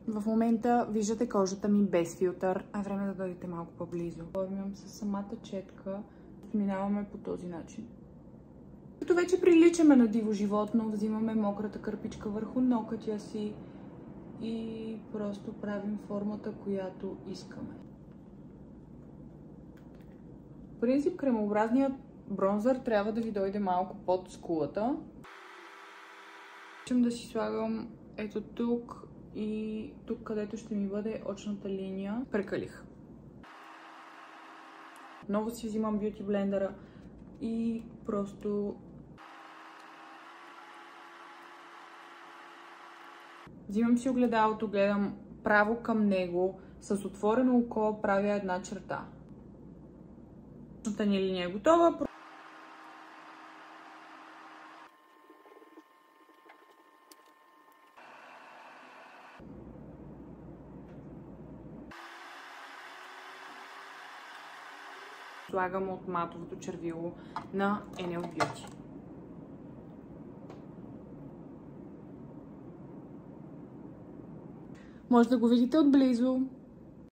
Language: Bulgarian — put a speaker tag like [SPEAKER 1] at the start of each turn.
[SPEAKER 1] В момента виждате кожата ми без филтър. Време да дойдете малко по-близо. Формям с самата четка. Минаваме по този начин. Като вече приличаме на диво животно, взимаме мократа кърпичка върху нокътя си и просто правим формата, която искаме. В принцип, кремообразният бронзър трябва да ви дойде малко под скулата. Искам да си слагам ето тук и тук, където ще ми бъде очната линия. Прекалих. Отново си взимам бюти блендера и просто взимам си огледалото, гледам право към него, с отворено око правя една черта. Очната ни линия е готова. Слагам от матовото червило на Enel Beauty. Може да го видите отблизо.